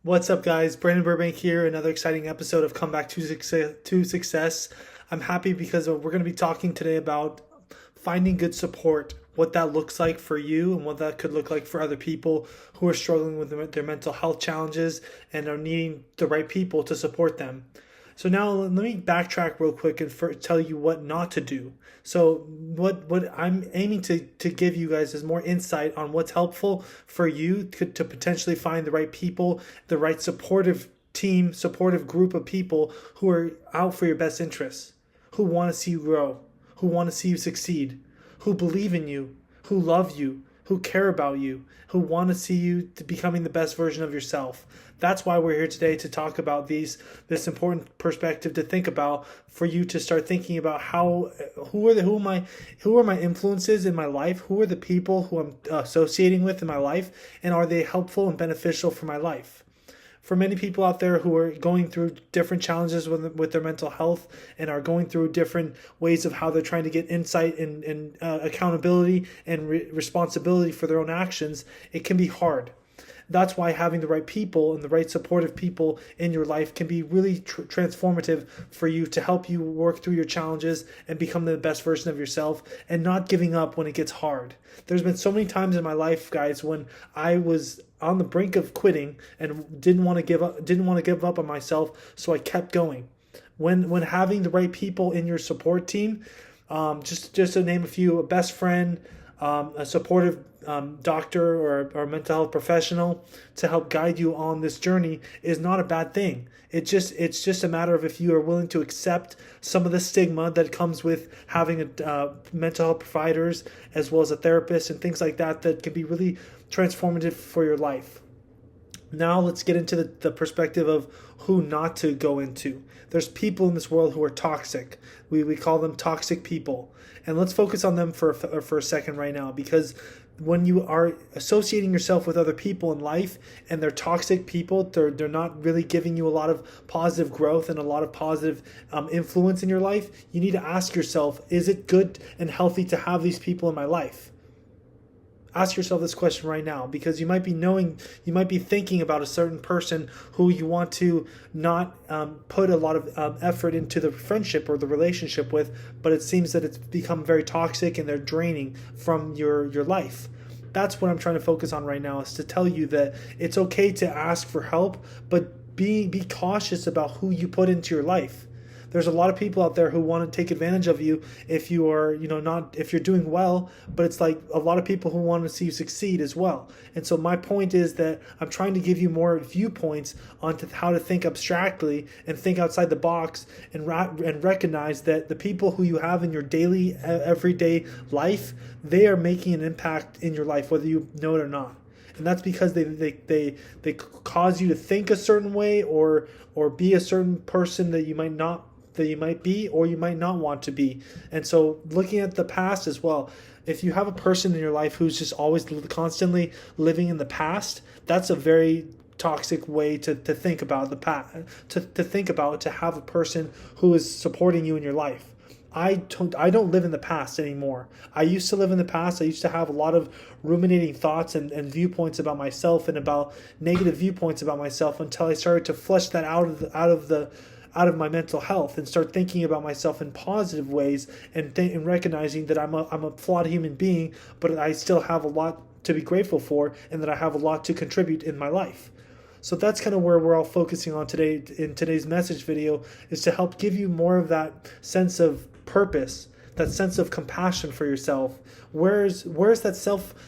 What's up, guys? Brandon Burbank here. Another exciting episode of Come Back to Success. I'm happy because we're going to be talking today about finding good support, what that looks like for you, and what that could look like for other people who are struggling with their mental health challenges and are needing the right people to support them. So now let me backtrack real quick and tell you what not to do. So what I'm aiming to give you guys is more insight on what's helpful for you to potentially find the right people, the right supportive team, supportive group of people who are out for your best interests, who want to see you grow, who want to see you succeed, who believe in you, who love you, who care about you, who want to see you to becoming the best version of yourself. That's why we're here today to talk about this important perspective to think about for you to start thinking about who are my influences in my life, who are the people who I'm associating with in my life, and are they helpful and beneficial for my life? For many people out there who are going through different challenges with their mental health and are going through different ways of how they're trying to get insight and accountability and responsibility for their own actions, it can be hard. That's why having the right people and the right supportive people in your life can be really transformative for you to help you work through your challenges and become the best version of yourself and not giving up when it gets hard. There's been so many times in my life, guys, when I was on the brink of quitting and didn't want to give up on myself, so I kept going. When having the right people in your support team, just to name a few, a best friend, a supportive doctor or mental health professional to help guide you on this journey is not a bad thing. It's just a matter of if you are willing to accept some of the stigma that comes with having a mental health providers as well as a therapist and things like that can be really transformative for your life. Now let's get into the perspective of who not to go into. There's people in this world who are toxic. We call them toxic people. And let's focus on them for a second right now, because when you are associating yourself with other people in life and they're toxic people, they're not really giving you a lot of positive growth and a lot of positive influence in your life, you need to ask yourself, is it good and healthy to have these people in my life? Ask yourself this question right now, because you might be thinking about a certain person who you want to not put a lot of effort into the friendship or the relationship with, but it seems that it's become very toxic and they're draining from your life. That's what I'm trying to focus on right now, is to tell you that it's okay to ask for help, but be cautious about who you put into your life. There's a lot of people out there who want to take advantage of you if you are, if you're doing well, but it's like a lot of people who want to see you succeed as well. And so my point is that I'm trying to give you more viewpoints onto how to think abstractly and think outside the box and recognize that the people who you have in your daily, everyday life, they are making an impact in your life, whether you know it or not. And that's because they cause you to think a certain way or be a certain person that you might be or you might not want to be. And so looking at the past as well, if you have a person in your life who's just always constantly living in the past, that's a very toxic way to think about the past, to have a person who is supporting you in your life. I don't live in the past anymore. I used to live in the past. I used to have a lot of ruminating thoughts and viewpoints about myself and about negative viewpoints about myself until I started to flush that out of my mental health and start thinking about myself in positive ways and recognizing that I'm a flawed human being, but I still have a lot to be grateful for and that I have a lot to contribute in my life. So that's kind of where we're all focusing on today in today's message video, is to help give you more of that sense of purpose, that sense of compassion for yourself. Where's that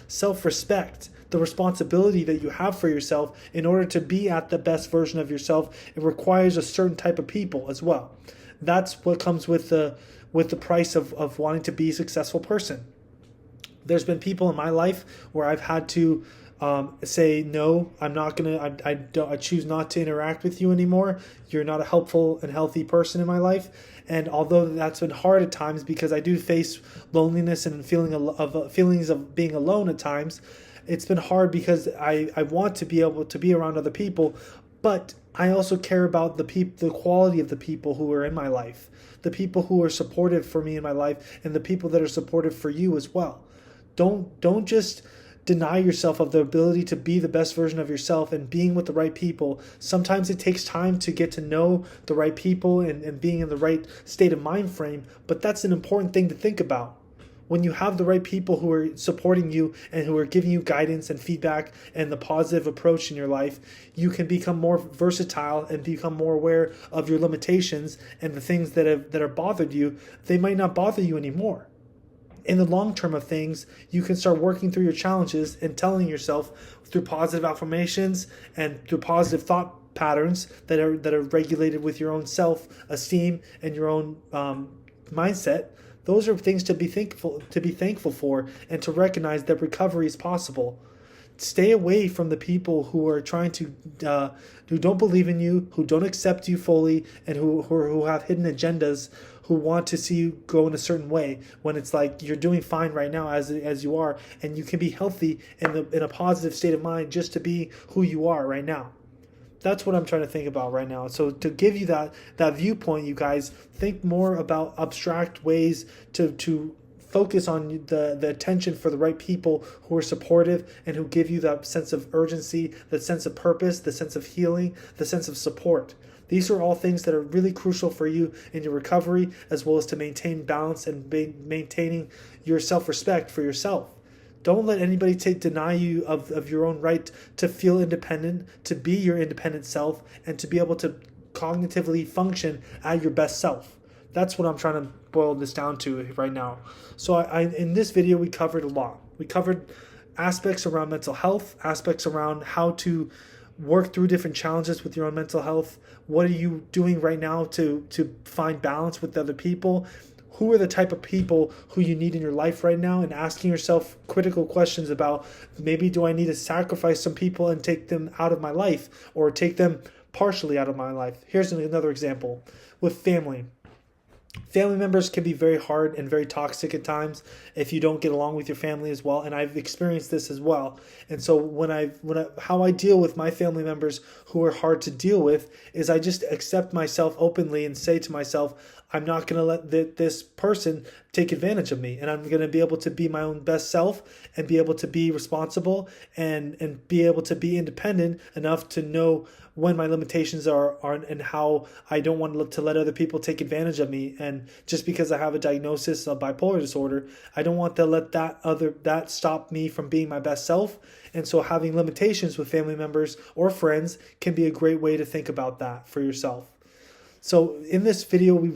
self-respect, the responsibility that you have for yourself in order to be at the best version of yourself? It requires a certain type of people as well. That's what comes with the price of wanting to be a successful person. There's been people in my life where I've had to say, no, I'm not gonna. I choose not to interact with you anymore. You're not a helpful and healthy person in my life. And although that's been hard at times, because I do face loneliness and feelings of being alone at times, it's been hard because I want to be able to be around other people, but I also care about the quality of the people who are in my life, the people who are supportive for me in my life, and the people that are supportive for you as well. Don't just deny yourself of the ability to be the best version of yourself and being with the right people. Sometimes it takes time to get to know the right people and being in the right state of mind frame, but that's an important thing to think about. When you have the right people who are supporting you and who are giving you guidance and feedback and the positive approach in your life, you can become more versatile and become more aware of your limitations, and the things that are bothered you, they might not bother you anymore. In the long term of things, you can start working through your challenges and telling yourself through positive affirmations and through positive thought patterns that are regulated with your own self-esteem and your own mindset. Those are things to be thankful for, and to recognize that recovery is possible. Stay away from the people who are trying to who don't believe in you, who don't accept you fully, and who have hidden agendas, who want to see you go in a certain way, when it's like you're doing fine right now as you are, and you can be healthy in a positive state of mind just to be who you are right now. That's what I'm trying to think about right now. So to give you that viewpoint, you guys, think more about abstract ways to focus on the attention for the right people who are supportive and who give you that sense of urgency, that sense of purpose, the sense of healing, the sense of support. These are all things that are really crucial for you in your recovery, as well as to maintain balance and maintaining your self-respect for yourself. Don't let anybody deny you of your own right to feel independent, to be your independent self, and to be able to cognitively function at your best self. That's what I'm trying to boil this down to right now. So in this video, we covered a lot. We covered aspects around mental health, aspects around how to work through different challenges with your own mental health. What are you doing right now to find balance with other people? Who are the type of people who you need in your life right now? And asking yourself critical questions about, maybe do I need to sacrifice some people and take them out of my life, or take them partially out of my life? Here's another example with family. Family members can be very hard and very toxic at times if you don't get along with your family as well, and I've experienced this as well. And so how I deal with my family members who are hard to deal with is I just accept myself openly and say to myself, I'm not going to let this person take advantage of me, and I'm going to be able to be my own best self and be able to be responsible and be able to be independent enough to know when my limitations are and how I don't want to let other people take advantage of me. And just because I have a diagnosis of bipolar disorder, I don't want to let that stop me from being my best self. And so having limitations with family members or friends can be a great way to think about that for yourself. So in this video, we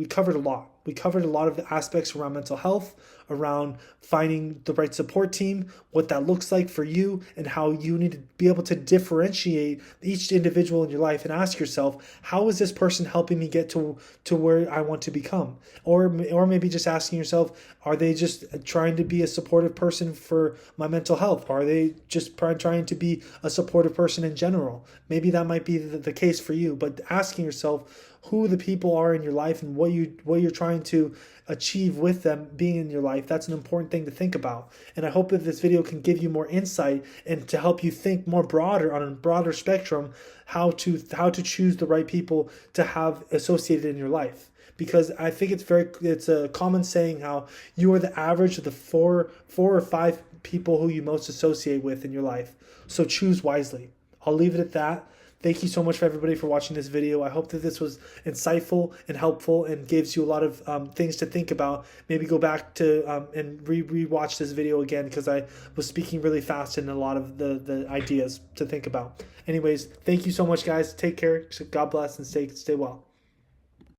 covered a lot. We covered a lot of the aspects around mental health, around finding the right support team, what that looks like for you, and how you need to be able to differentiate each individual in your life and ask yourself, how is this person helping me get to where I want to become? Or maybe just asking yourself, are they just trying to be a supportive person for my mental health? Or are they just trying to be a supportive person in general? Maybe that might be the case for you, but asking yourself who the people are in your life and what you're trying to achieve with them being in your life, that's an important thing to think about. And I hope that this video can give you more insight and to help you think more broader, on a broader spectrum, how to choose the right people to have associated in your life. Because I think it's a common saying how you are the average of the four or five people who you most associate with in your life. So choose wisely. I'll leave it at that. Thank you so much for everybody for watching this video. I hope that this was insightful and helpful and gives you a lot of things to think about. Maybe go back to and re-watch this video again, because I was speaking really fast in a lot of the ideas to think about. Anyways, thank you so much, guys. Take care. God bless and stay well.